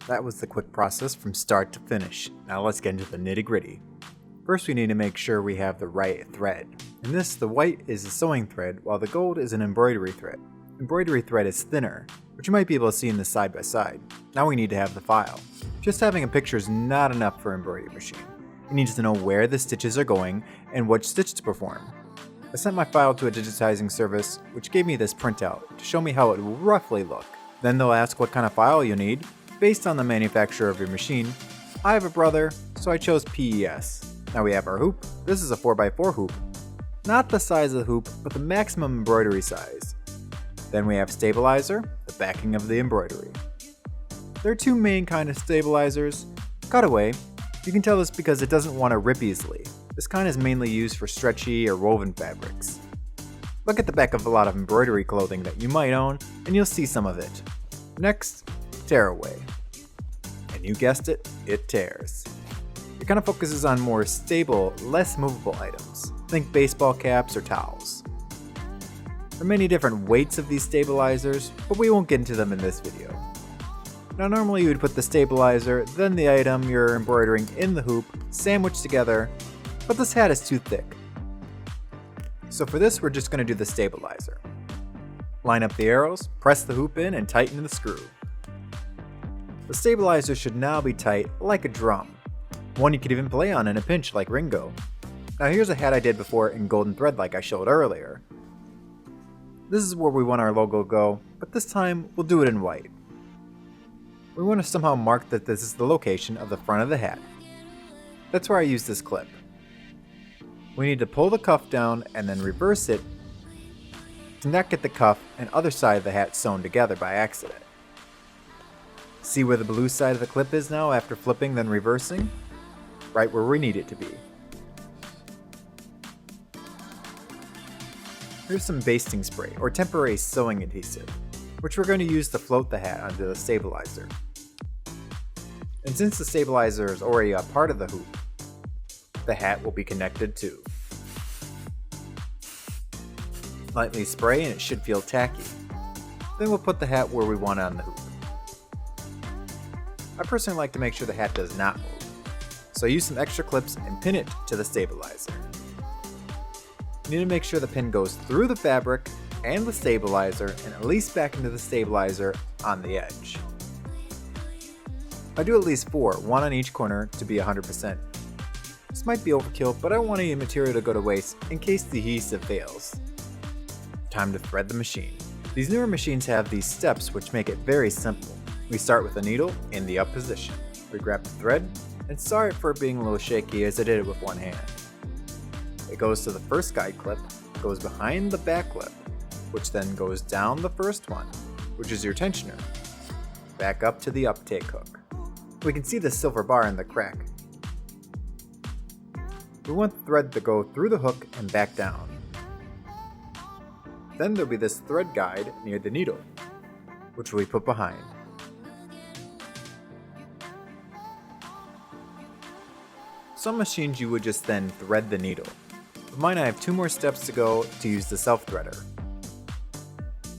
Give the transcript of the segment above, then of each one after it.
That was the quick process from start to finish. Now let's get into the nitty-gritty. First we need to make sure we have the right thread. In this, the white is a sewing thread while the gold is an embroidery thread. Embroidery thread is thinner, which you might be able to see in this side by side. Now we need to have the file. Just having a picture is not enough for an embroidery machine. It needs to know where the stitches are going and which stitch to perform. I sent my file to a digitizing service, which gave me this printout to show me how it will roughly look. Then they'll ask what kind of file you need, based on the manufacturer of your machine. I have a brother, so I chose PES. Now we have our hoop. This is a 4x4 hoop. Not the size of the hoop, but the maximum embroidery size. Then we have stabilizer, the backing of the embroidery. There are two main kind of stabilizers. Cutaway. You can tell this because it doesn't want to rip easily. This kind is mainly used for stretchy or woven fabrics. Look at the back of a lot of embroidery clothing that you might own, and you'll see some of it. Next, tearaway. And you guessed it, it tears. It kind of focuses on more stable, less movable items. Think baseball caps or towels. There are many different weights of these stabilizers, but we won't get into them in this video. Now normally you would put the stabilizer, then the item you're embroidering in the hoop, sandwiched together, but this hat is too thick. So for this we're just going to do the stabilizer. Line up the arrows, press the hoop in, and tighten the screw. The stabilizer should now be tight like a drum. One you could even play on in a pinch like Ringo. Now here's a hat I did before in golden thread like I showed earlier. This is where we want our logo to go, but this time we'll do it in white. We want to somehow mark that this is the location of the front of the hat. That's where I use this clip. We need to pull the cuff down and then reverse it to not get the cuff and other side of the hat sewn together by accident. See where the blue side of the clip is now after flipping then reversing? Right where we need it to be. Here's some basting spray or temporary sewing adhesive, which we're going to use to float the hat onto the stabilizer. And since the stabilizer is already a part of the hoop, the hat will be connected too. Lightly spray and it should feel tacky. Then we'll put the hat where we want it on the hoop. I personally like to make sure the hat does not move, so I use some extra clips and pin it to the stabilizer. You need to make sure the pin goes through the fabric and the stabilizer and at least back into the stabilizer on the edge. I do at least 4, one on each corner to be 100%. This might be overkill, but I don't want any material to go to waste in case the adhesive fails. Time to thread the machine. These newer machines have these steps which make it very simple. We start with a needle in the up position. We grab the thread, and sorry for it being a little shaky as I did it with one hand. It goes to the first guide clip, goes behind the back clip, which then goes down the first one, which is your tensioner, back up to the uptake hook. We can see the silver bar in the crack. We want the thread to go through the hook and back down. Then there'll be this thread guide near the needle, which we put behind. Some machines you would just then thread the needle. With mine I have 2 more steps to go to use the self-threader.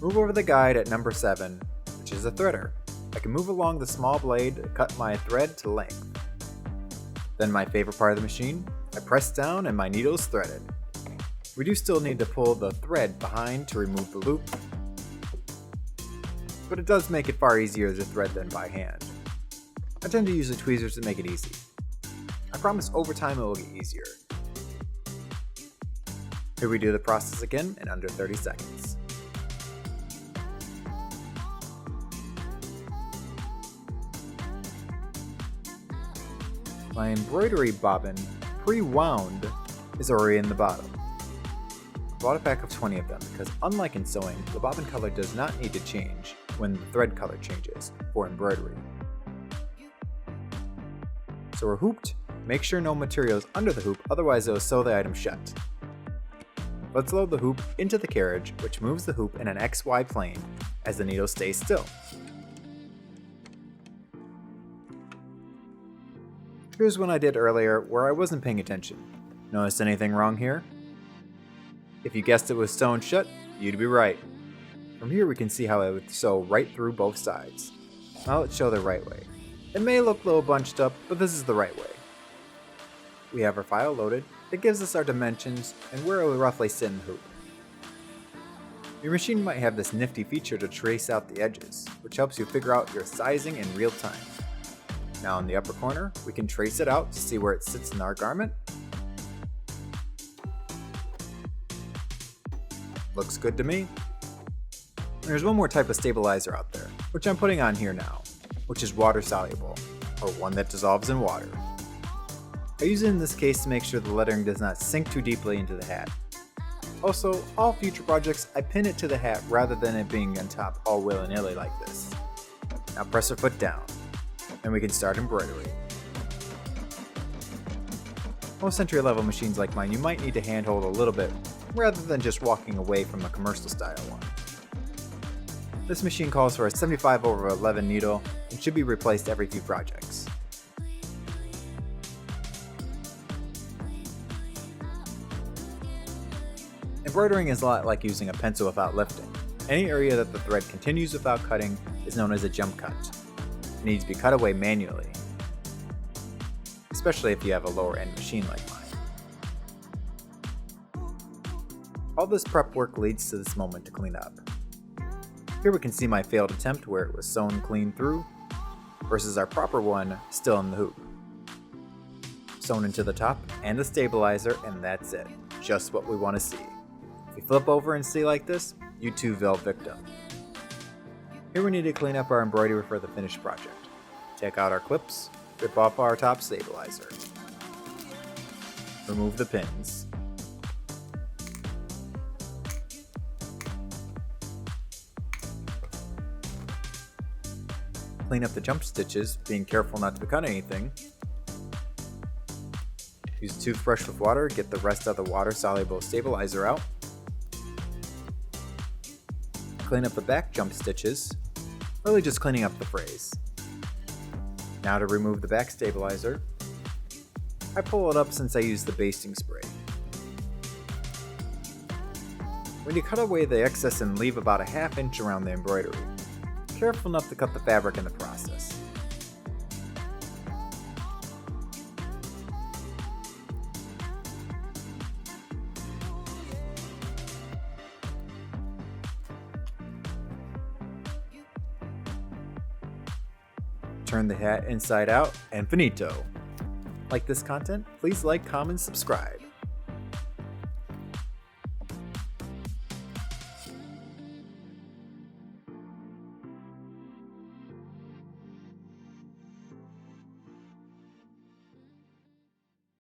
Move over the guide at number 7, which is a threader. I can move along the small blade to cut my thread to length. Then my favorite part of the machine, I press down and my needle is threaded. We do still need to pull the thread behind to remove the loop, but it does make it far easier to thread than by hand. I tend to use the tweezers to make it easy. I promise over time it will get easier. Here we do the process again in under 30 seconds. My embroidery bobbin, pre-wound, is already in the bottom. I bought a pack of 20 of them because unlike in sewing, the bobbin color does not need to change when the thread color changes for embroidery. So we're hooped, make sure no material is under the hoop, otherwise it will sew the item shut. Let's load the hoop into the carriage, which moves the hoop in an XY plane as the needle stays still. Here's one I did earlier where I wasn't paying attention. Notice anything wrong here? If you guessed it was sewn shut, you'd be right. From here we can see how it would sew right through both sides. Now let's show the right way. It may look a little bunched up, but this is the right way. We have our file loaded, it gives us our dimensions and where it will roughly sit in the hoop. Your machine might have this nifty feature to trace out the edges, which helps you figure out your sizing in real time. Now in the upper corner, we can trace it out to see where it sits in our garment. Looks good to me. There's one more type of stabilizer out there, which I'm putting on here now, which is water soluble, or one that dissolves in water. I use it in this case to make sure the lettering does not sink too deeply into the hat. Also, all future projects I pin it to the hat rather than it being on top all willy-nilly like this. Now press our foot down, and we can start embroidery. Most entry-level machines like mine you might need to handhold a little bit rather than just walking away from a commercial style one. This machine calls for a 75/11 needle and should be replaced every few projects. Embroidering is a lot like using a pencil without lifting. Any area that the thread continues without cutting is known as a jump cut. It needs to be cut away manually, especially if you have a lower end machine like mine. All this prep work leads to this moment to clean up. Here we can see my failed attempt where it was sewn clean through, versus our proper one still in the hoop. Sewn into the top and the stabilizer, and that's it. Just what we want to see. If you flip over and see like this, you too fell victim. Here we need to clean up our embroidery for the finished project. Take out our clips, rip off our top stabilizer. Remove the pins. Clean up the jump stitches, being careful not to cut anything. Use a toothbrush with water, get the rest of the water-soluble stabilizer out. Clean up the back jump stitches, really just cleaning up the frays. Now to remove the back stabilizer, I pull it up since I use the basting spray. When you cut away the excess and leave about a ½ inch around the embroidery, careful enough to cut the fabric in the process. Turn the hat inside out and finito. Like this content? Please like, comment, subscribe.